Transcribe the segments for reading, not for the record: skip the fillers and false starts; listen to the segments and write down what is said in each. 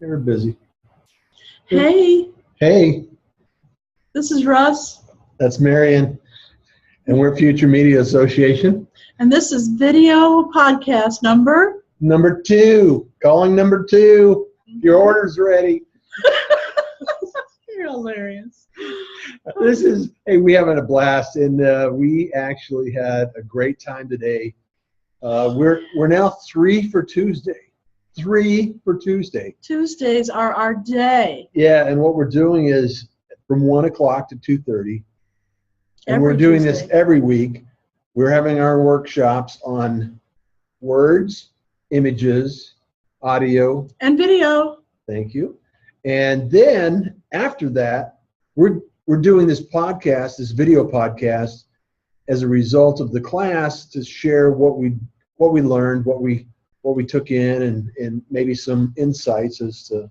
They're busy. Hey, Hey, this is Russ, that's Marion, and we're Future Media Association. and this is video podcast number. Number 2, calling number 2. Your order's ready. You're hilarious. Hey, we having a blast, and we actually had a great time today. We're now 3 for Tuesday. 3 for Tuesday. Tuesdays are our day. Yeah, and what we're doing is from 1 o'clock to 2:30, and we're doing this every week. We're having our workshops on words, images, audio, and video. Thank you. And then after that, we're doing this podcast, this video podcast, as a result of the class to share what we learned, what we took in, and maybe some insights as to,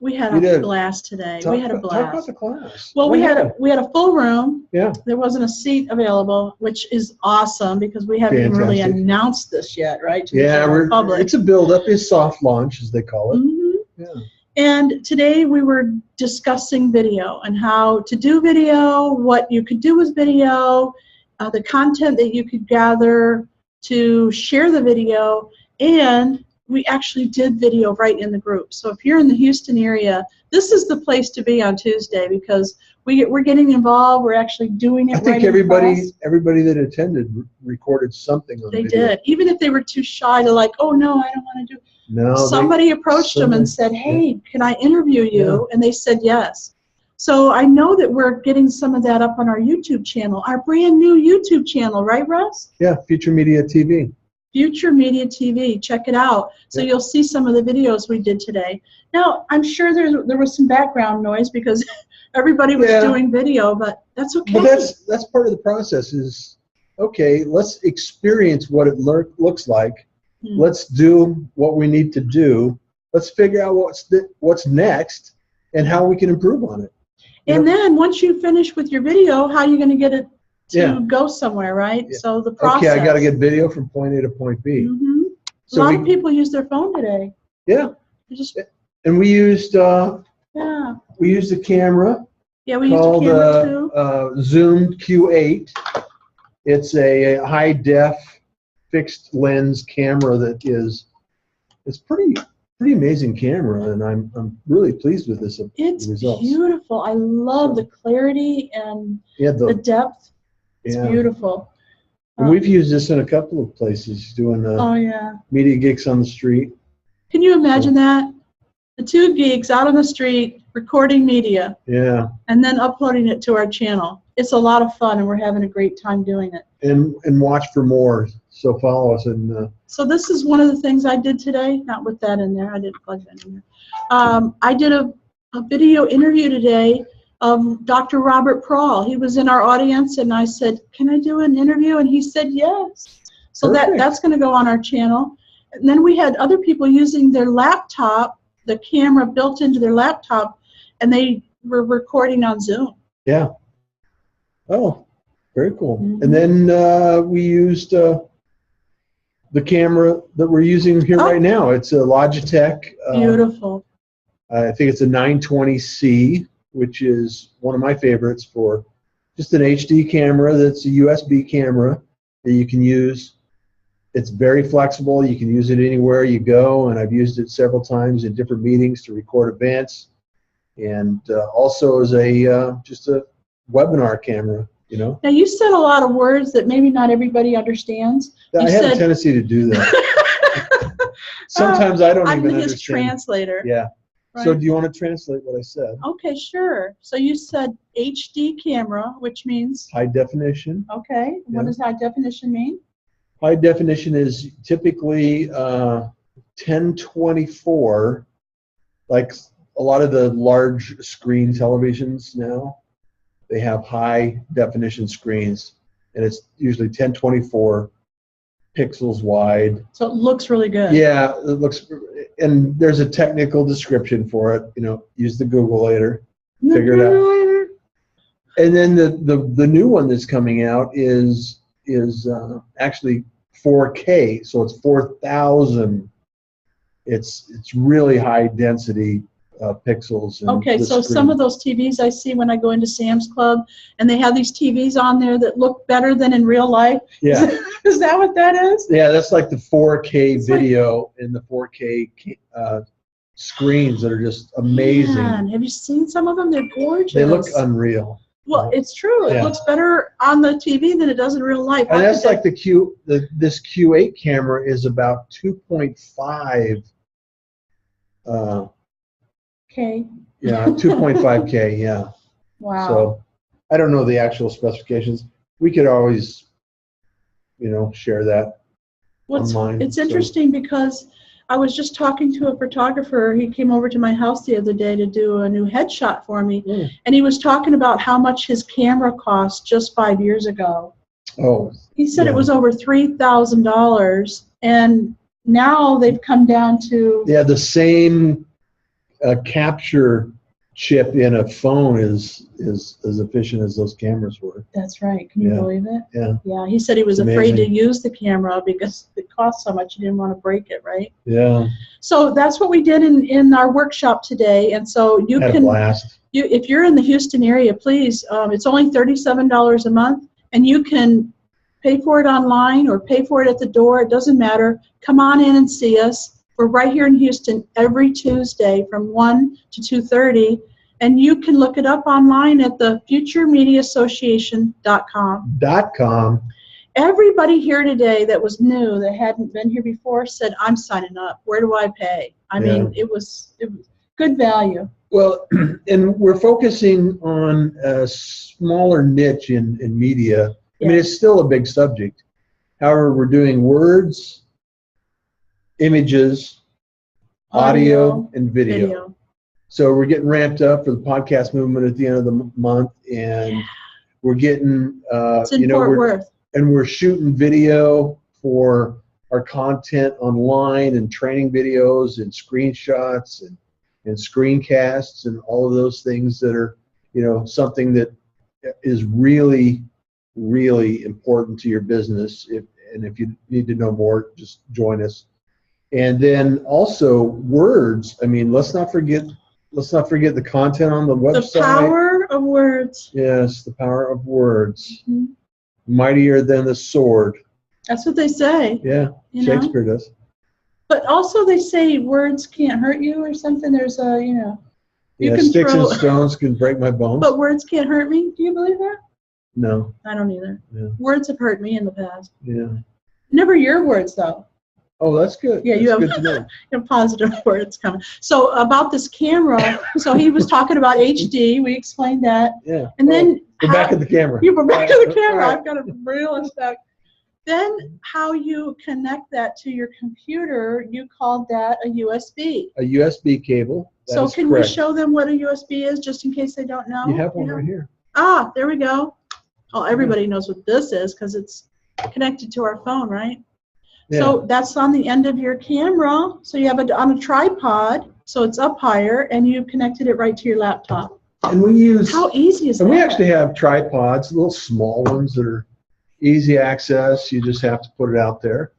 We had a blast today. We had a blast. Talk about the class. Well, we had a full room. Yeah. There wasn't a seat available, which is awesome because we haven't even really announced this yet, right? To the public. It's a build-up. It's soft launch, as they call it. Mm-hmm. Yeah. And today we were discussing video and how to do video, what you could do with video, the content that you could gather to share the video, and we actually did video right in the group. So if you're in the Houston area, this is the place to be on Tuesday because we're getting involved. We're actually doing it. I think everybody that attended recorded something on video. They did, even if they were too shy to oh no, I don't want to do. No. Somebody approached them and said, "Hey, can I interview you?" And they said yes. So I know that we're getting some of that up on our YouTube channel, our brand new YouTube channel, right, Russ? Yeah, Future Media TV. Future Media TV. Check it out. So you'll see some of the videos we did today. Now, I'm sure there was some background noise because everybody was doing video, but that's okay. But that's part of the process is, okay, let's experience what it looks like. Let's do what we need to do. Let's figure out what's next and how we can improve on it. And then once you finish with your video, how are you going to get it to go somewhere, right? Yeah. So the process. Okay, I got to get video from point A to point B. Mm-hmm. So a lot of people use their phone today. Yeah. And we used a camera. Yeah, we used a camera too. Zoom Q8. It's a high def fixed lens camera that it's pretty amazing camera, and I'm really pleased with this. It's beautiful. I love the clarity and the depth. It's beautiful. And we've used this in a couple of places doing media gigs on the street. Can you imagine that? The 2 geeks out on the street recording media. Yeah. And then uploading it to our channel. It's a lot of fun, and we're having a great time doing it. And watch for more. So follow us. So this is one of the things I did today. Not with that in there. I didn't plug that in there. I did a video interview today of Dr. Robert Prawl. He was in our audience, and I said, "Can I do an interview?" And he said yes. So that's going to go on our channel. And then we had other people using their laptop, the camera built into their laptop, and they were recording on Zoom. Yeah. Oh, very cool. Mm-hmm. And then we used the camera that we're using here right now. It's a Logitech. Beautiful. I think it's a 920C, which is one of my favorites for just an HD camera that's a USB camera that you can use. It's very flexible. You can use it anywhere you go, and I've used it several times in different meetings to record events, and also as just a webinar camera. Now you said a lot of words that maybe not everybody understands. I have a tendency to do that. Sometimes I don't even understand. I'm his translator. Yeah. Right. So do you want to translate what I said? Okay, sure. So you said HD camera, which means? High definition. Okay. What does high definition mean? High definition is typically 1024, like a lot of the large screen televisions now. They have high definition screens, and it's usually 1024 pixels wide. So it looks really good. Yeah, it looks, and there's a technical description for it. Use the Google later, figure it out. And then the new one that's coming out is actually 4K, so it's 4,000 it's really high density pixels. And Okay, the so screen. some of those TVs I see when I go into Sam's Club, and they have these TVs on there that look better than in real life. Yeah. Is that what that is? Yeah, that's like the 4K It's video and the 4K screens that are just amazing. Man, have you seen some of them? They're gorgeous. They look unreal. Well, it's true. It looks better on the TV than it does in real life. And that's like this Q8 camera is about 2.5. Okay. Yeah, 2.5K. Yeah. Wow. So I don't know the actual specifications. We could always, share that online. It's interesting because I was just talking to a photographer. He came over to my house the other day to do a new headshot for me, and he was talking about how much his camera cost just 5 years ago. Oh. He said it was over $3,000, and now they've come down to the same capture chip in a phone is as efficient as those cameras were. That's right. Can you believe it? Yeah. Yeah. He said he was afraid to use the camera because it cost so much. He didn't want to break it, right? Yeah. So that's what we did in our workshop today. And so you Had can, a blast. if you're in the Houston area, please, it's only $37 a month, and you can pay for it online or pay for it at the door. It doesn't matter. Come on in and see us. We're right here in Houston every Tuesday from 1 to 2:30. And you can look it up online at the futuremediaassociation.com. Everybody here today that was new, that hadn't been here before, said, I'm signing up. Where do I pay? I mean, it was good value. Well, and we're focusing on a smaller niche in media. I mean, it's still a big subject. However, we're doing words, images, audio and video. So we're getting ramped up for the podcast movement at the end of the month, and we're getting, it's in Fort Worth. And we're shooting video for our content online and training videos and screenshots and screencasts and all of those things that are, something that is really, really important to your business. If you need to know more, just join us. And then also words. I mean, let's not forget the content on the website. The power of words. Yes, the power of words. Mm-hmm. Mightier than the sword. That's what they say. Yeah, Shakespeare does. But also they say words can't hurt you or something. There's a, you can sticks and stones can break my bones. But words can't hurt me. Do you believe that? No. I don't either. Yeah. Words have hurt me in the past. Yeah. Never your words, though. Oh, that's good. Yeah, that's you have positive words coming. So about this camera, so he was talking about HD. We explained that. Yeah. And then we're back at the camera. You were back at the camera. Right. I've got a reel and stuff. Then how you connect that to your computer, you called that a USB. A USB cable. So can we show them what a USB is, just in case they don't know? You have one right here. Ah, there we go. Oh, everybody knows what this is because it's connected to our phone, right? Yeah. So that's on the end of your camera. So you have it on a tripod, so it's up higher, and you've connected it right to your laptop. And we use. How easy is that? And we actually have tripods, little small ones that are easy access. You just have to put it out there.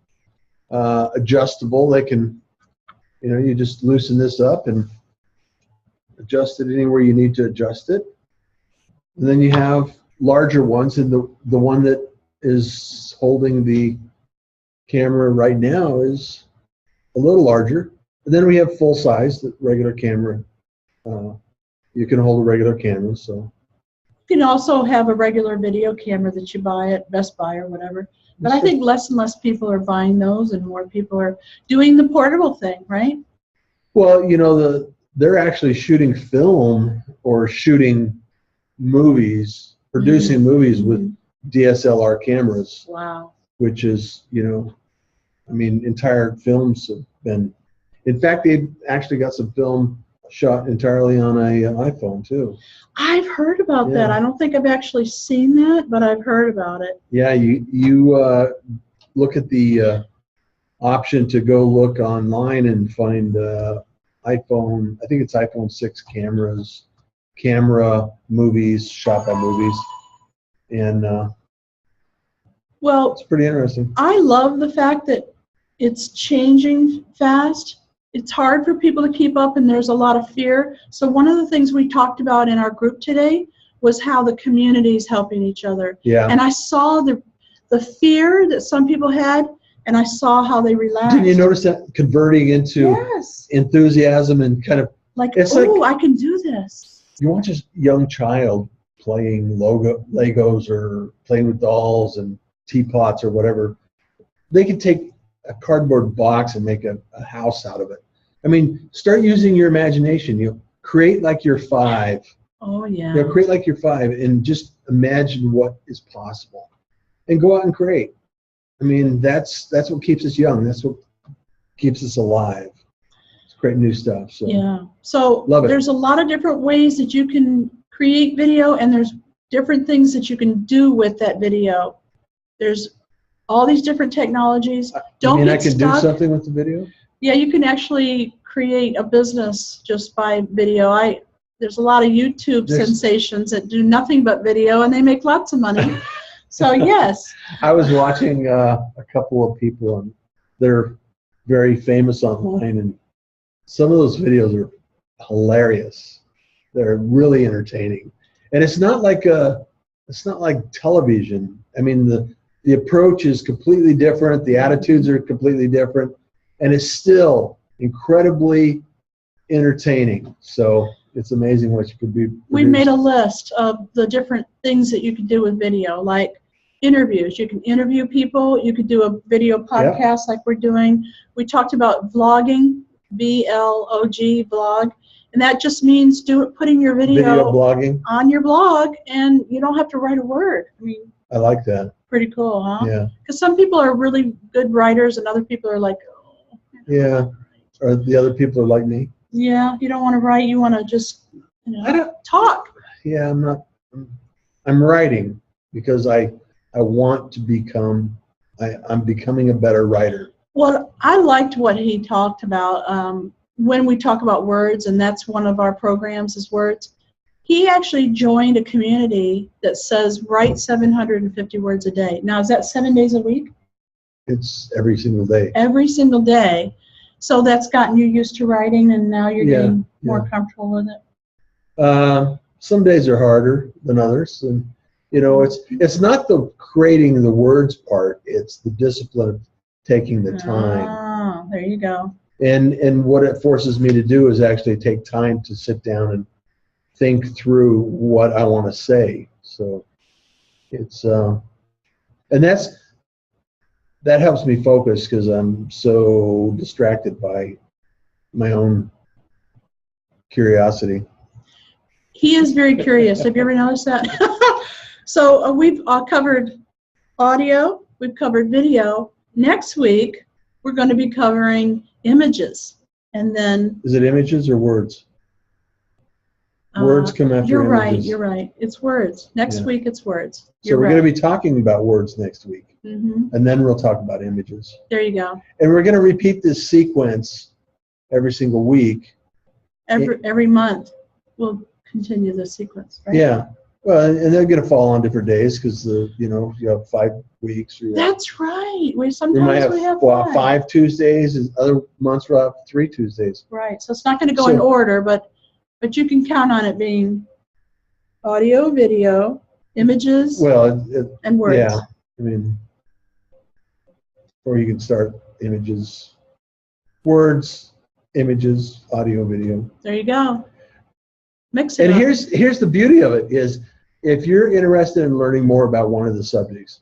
Adjustable. They can, you just loosen this up and adjust it anywhere you need to adjust it. And then you have larger ones, and the one that is holding the camera right now is a little larger. And then we have full size, the regular camera. You can hold a regular camera. So you can also have a regular video camera that you buy at Best Buy or whatever. But I think less and less people are buying those, and more people are doing the portable thing, right? Well, they're actually shooting film or shooting movies, producing movies with DSLR cameras. Wow. Which is, entire films have been. In fact, they've actually got some film shot entirely on an iPhone too. I've heard about that. I don't think I've actually seen that, but I've heard about it. Yeah, you look at the option to go look online and find iPhone. I think it's iPhone 6 camera movies, shot by movies, and well, it's pretty interesting. I love the fact that it's changing fast. it's hard for people to keep up, and there's a lot of fear. So one of the things we talked about in our group today was how the community is helping each other. Yeah. And I saw the fear that some people had, and I saw how they relaxed. Didn't you notice that converting into Yes. enthusiasm and kind of Like, it's oh, like I can do this. you watch a young child playing Legos or playing with dolls and teapots or whatever. They can take a cardboard box and make a house out of it. I mean, start using your imagination. You know, create like you're 5. Oh, yeah. You know, create like you're 5 and just imagine what is possible, and go out and create. I mean, that's what keeps us young. That's what keeps us alive. It's create new stuff. So yeah. So love it. There's a lot of different ways that you can create video, and there's different things that you can do with that video. There's all these different technologies. Don't get I can stuck. do something with the video? Yeah, you can actually create a business just by video. There's a lot of YouTube sensations that do nothing but video, and they make lots of money. So yes. I was watching a couple of people, and they're very famous online, and some of those videos are hilarious. They're really entertaining, and it's not like television. I mean, the approach is completely different. The attitudes are completely different, and it's still incredibly entertaining. So it's amazing what you could be. We made a list of the different things that you can do with video, like interviews. You can interview people. You could do a video podcast like we're doing. We talked about vlogging, V-L-O-G, vlog, and that just means putting your video blogging on your blog, and you don't have to write a word. I mean, I like that. Pretty cool, huh? Yeah. Because some people are really good writers, and other people are like, oh. Yeah. Or the other people are like me. Yeah, you don't want to write. You want to just talk. Yeah, I'm not. I'm writing because I want to become. I'm becoming a better writer. Well, I liked what he talked about when we talk about words, and that's one of our programs is words. He actually joined a community that says write 750 words a day. Now, is that 7 days a week? It's every single day. Every single day. So that's gotten you used to writing, and now you're getting more comfortable with it? Some days are harder than others. And, you know, it's not the creating the words part. It's the discipline of taking the time. Oh, there you go. And what it forces me to do is actually take time to sit down and think through what I want to say. So it's and that helps me focus because I'm so distracted by my own curiosity. He is very curious. Have you ever noticed that? So we've covered audio, we've covered video. Next week we're going to be covering images, and then is it images or words? Words come after images. You're right. It's words. Next week it's words. So we're going to be talking about words next week. Mm-hmm. And then we'll talk about images. There you go. And we're going to repeat this sequence every single week. Every month we'll continue the sequence, right? Yeah. Well, and they're going to fall on different days because you have 5 weeks. That's right. We have 5 Tuesdays, and other months we'll have 3 Tuesdays. Right. So it's not going to go in order, but you can count on it being audio, video, images, and words. Yeah. I mean, or you can start images, words, images, audio, video. There you go. Mix it up. And here's the beauty of it is if you're interested in learning more about one of the subjects,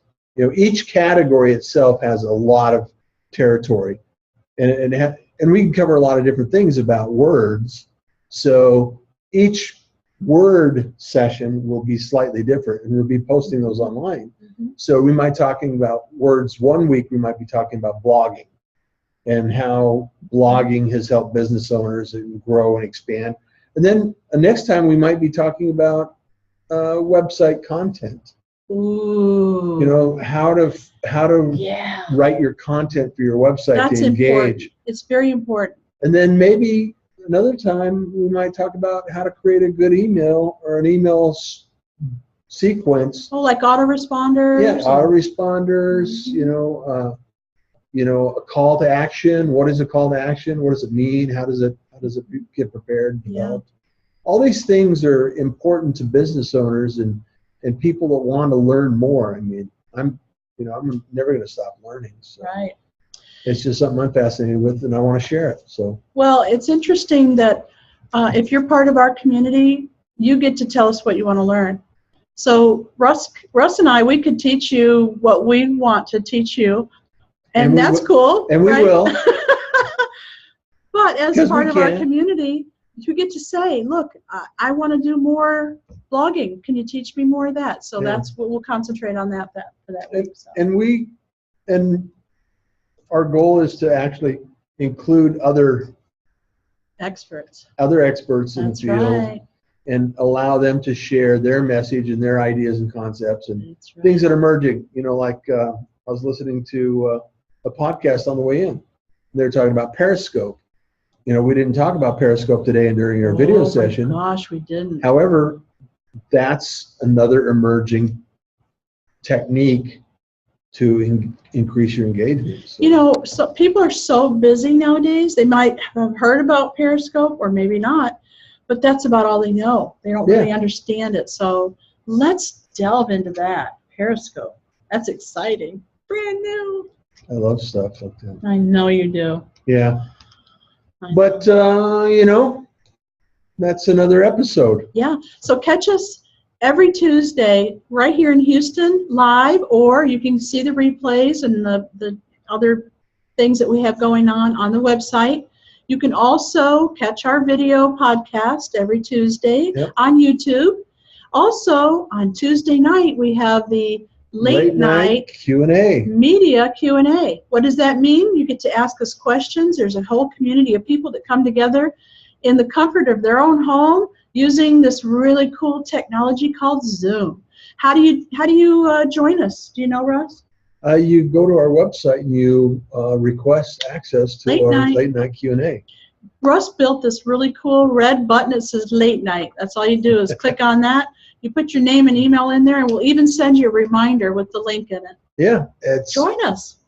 each category itself has a lot of territory, and we can cover a lot of different things about words. So each word session will be slightly different, and we'll be posting those online. Mm-hmm. So we might be talking about words one week, we might be talking about blogging and how blogging has helped business owners grow and expand. And then next time we might be talking about website content. Ooh. How to write your content for your website to engage. Important. It's very important. And then maybe another time we might talk about how to create a good email or an email sequence. Oh, like autoresponders? Yeah, autoresponders, a call to action. What is a call to action? What does it mean? How does it get prepared and developed? All these things are important to business owners and people that want to learn more. I mean, I'm never going to stop learning. So Right. it's just something I'm fascinated with, and I want to share it. So. Well, it's interesting that if you're part of our community, you get to tell us what you want to learn. So Russ and I, we could teach you what we want to teach you, and that's cool. And we right? will. But as part of our community, you get to say, look, I want to do more blogging. Can you teach me more of that? So that's what we'll concentrate on for that week. So. And our goal is to actually include other experts in the field and allow them to share their message and their ideas and concepts and things that are emerging. Like I was listening to a podcast on the way in. They're talking about Periscope. We didn't talk about Periscope today and during our video session. Oh my gosh, we didn't. However, that's another emerging technique to increase your engagement. So. So people are so busy nowadays. They might have heard about Periscope or maybe not, but that's about all they know. They don't really understand it. So let's delve into that. Periscope. That's exciting. Brand new. I love stuff like that. I know you do. Yeah. But, that's another episode. Yeah. So catch us every Tuesday right here in Houston live, or you can see the replays and the other things that we have going on the website. You can also catch our video podcast every Tuesday on YouTube. Also, on Tuesday night, we have the late night Q&A. Media Q&A. What does that mean? You get to ask us questions. There's a whole community of people that come together in the comfort of their own home using this really cool technology called Zoom. How do you join us? Do you know, Russ? You go to our website and you request access to our late night Q&A. Russ built this really cool red button that says late night. That's all you do is click on that. You put your name and email in there, and we'll even send you a reminder with the link in it. Yeah. Join us.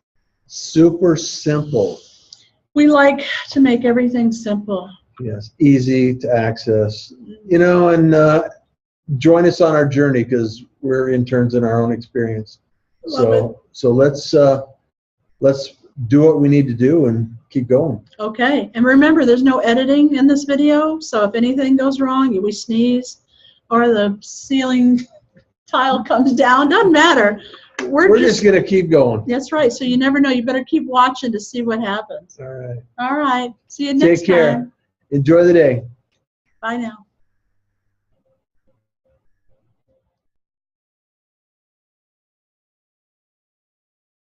Super simple. We like to make everything simple. Yes, easy to access. And join us on our journey because we're interns in our own experience. So let's do what we need to do and keep going. Okay. And remember, there's no editing in this video. So if anything goes wrong, we sneeze, or the ceiling tile comes down, doesn't matter. We're just going to keep going. That's right. So you never know. You better keep watching to see what happens. All right. All right. See you next time. Take care. Enjoy the day. Bye now.